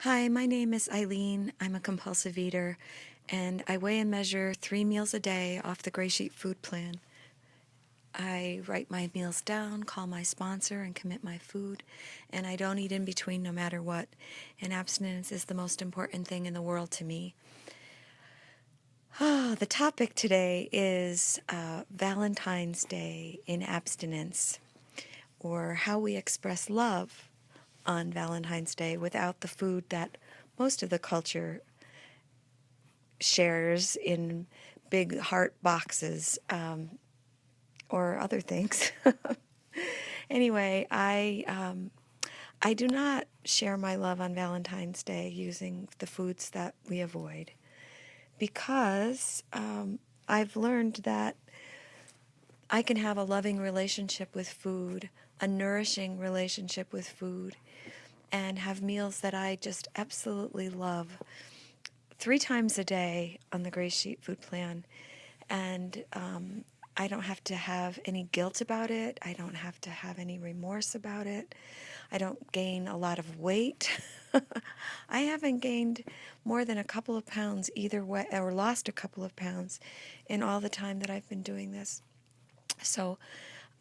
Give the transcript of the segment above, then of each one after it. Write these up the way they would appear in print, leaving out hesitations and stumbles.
Hi, my name is Eileen. I'm a compulsive eater, and I weigh and measure 3 meals a day off the Gray Sheet food plan. I write my meals down, call my sponsor, and commit my food, and I don't eat in between no matter what. And abstinence is the most important thing in the world to me. The topic today is Valentine's Day in abstinence, or how we express love on Valentine's Day without the food that most of the culture shares in big heart boxes, or other things. Anyway, I do not share my love on Valentine's Day using the foods that we avoid because I've learned that I can have a loving relationship with food, a nourishing relationship with food, and have meals that I just absolutely love 3 times a day on the Gray Sheet food plan. And I don't have to have any guilt about it. I don't have to have any remorse about it. I don't gain a lot of weight. I haven't gained more than a couple of pounds either way, or lost a couple of pounds in all the time that I've been doing this. So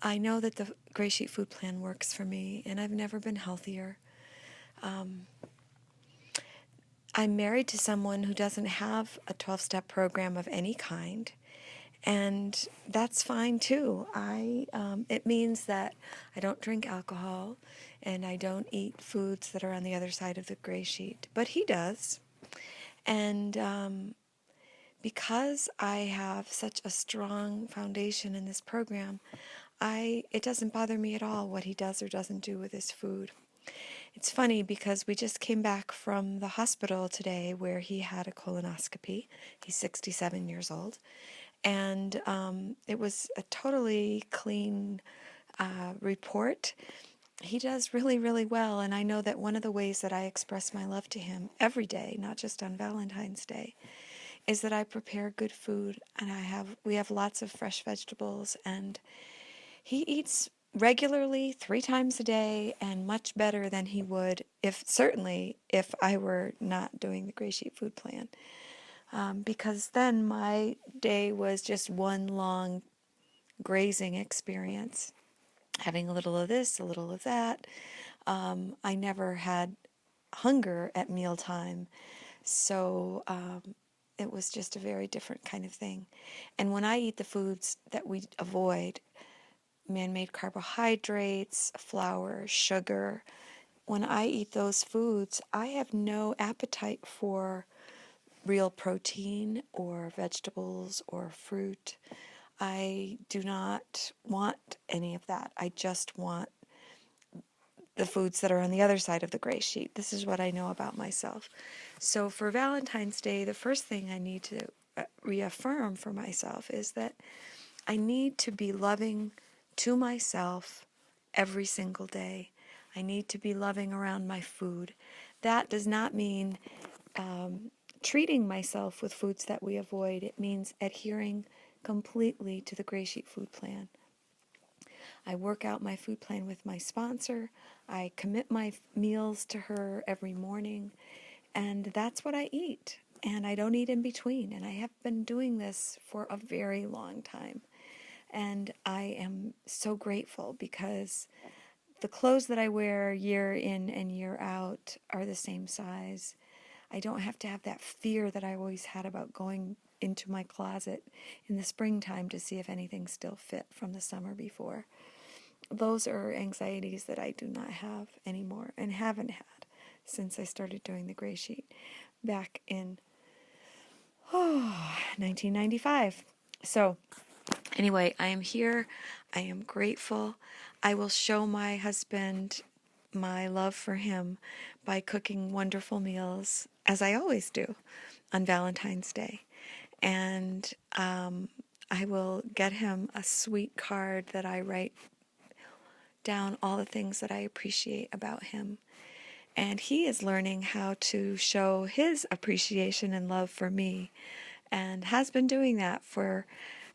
I know that the Gray Sheet food plan works for me, and I've never been healthier. I'm married to someone who doesn't have a 12-step program of any kind, and that's fine too. It means that I don't drink alcohol, and I don't eat foods that are on the other side of the Gray Sheet, but he does. And because I have such a strong foundation in this program, it doesn't bother me at all what he does or doesn't do with his food. It's funny because we just came back from the hospital today where he had a colonoscopy. He's 67 years old. And it was a totally clean report. He does really, really well. And I know that one of the ways that I express my love to him every day, not just on Valentine's Day, is that I prepare good food, and we have lots of fresh vegetables, and he eats regularly 3 times a day and much better than he would certainly if I were not doing the Gray Sheet food plan. Because then my day was just one long grazing experience, having a little of this, a little of that. I never had hunger at mealtime, so it was just a very different kind of thing. And when I eat the foods that we avoid, man-made carbohydrates, flour, sugar, when I eat those foods, I have no appetite for real protein or vegetables or fruit. I do not want any of that. I just want the foods that are on the other side of the Gray Sheet. This is what I know about myself. So for Valentine's Day, the first thing I need to reaffirm for myself is that I need to be loving to myself every single day. I need to be loving around my food. That does not mean treating myself with foods that we avoid. It means adhering completely to the Gray Sheet food plan. I work out my food plan with my sponsor. I commit my meals to her every morning, and that's what I eat. And I don't eat in between. And I have been doing this for a very long time. And I am so grateful because the clothes that I wear year in and year out are the same size. I don't have to have that fear that I always had about going into my closet in the springtime to see if anything still fit from the summer before. Those are anxieties that I do not have anymore and haven't had since I started doing the Gray Sheet back in 1995. So anyway, I am here. I am grateful. I will show my husband my love for him by cooking wonderful meals, as I always do, on Valentine's Day. And I will get him a sweet card that I write down all the things that I appreciate about him. And he is learning how to show his appreciation and love for me, and has been doing that for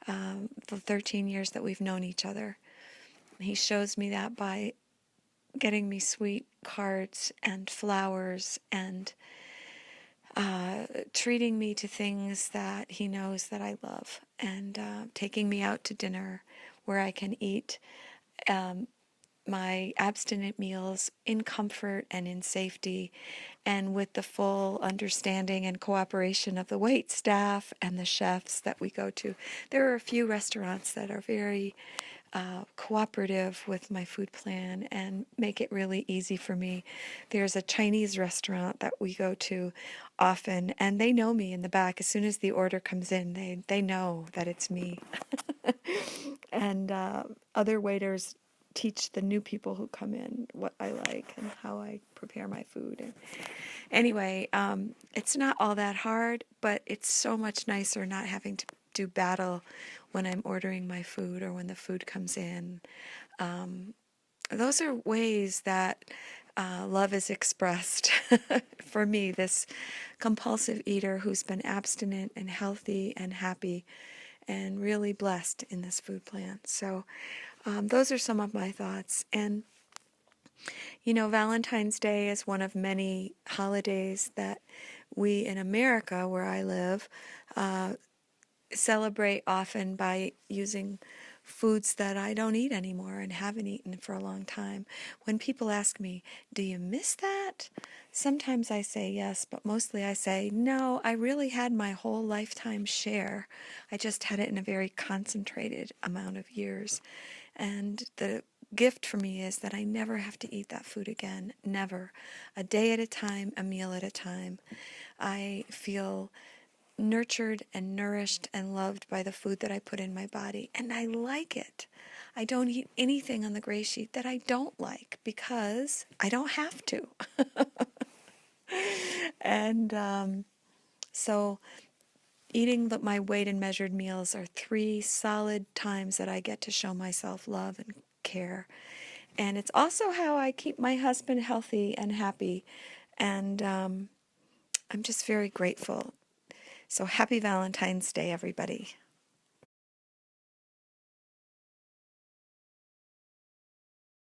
the 13 years that we've known each other. He shows me that by getting me sweet cards and flowers and treating me to things that he knows that I love, and taking me out to dinner where I can eat um, my abstinent meals in comfort and in safety, and with the full understanding and cooperation of the wait staff and the chefs that we go to. There are a few restaurants that are very cooperative with my food plan and make it really easy for me. There's a Chinese restaurant that we go to often, and they know me in the back. As soon as the order comes in, they know that it's me. And other waiters teach the new people who come in what I like and how I prepare my food. And anyway, it's not all that hard, but it's so much nicer not having to do battle when I'm ordering my food or when the food comes in. Those are ways that love is expressed for me, this compulsive eater who's been abstinent and healthy and happy and really blessed in this food plan. So those are some of my thoughts. And, you know, Valentine's Day is one of many holidays that we in America, where I live, celebrate often by using foods that I don't eat anymore and haven't eaten for a long time. When people ask me, do you miss that? Sometimes I say yes, but mostly I say, no, I really had my whole lifetime share. I just had it in a very concentrated amount of years. And the gift for me is that I never have to eat that food again. Never. A day at a time, a meal at a time. I feel nurtured and nourished and loved by the food that I put in my body, and I like it. I don't eat anything on the gray sheet that I don't like because I don't have to. And so eating my weighed and measured meals are 3 solid times that I get to show myself love and care. And it's also how I keep my husband healthy and happy. And I'm just very grateful. So happy Valentine's Day, everybody.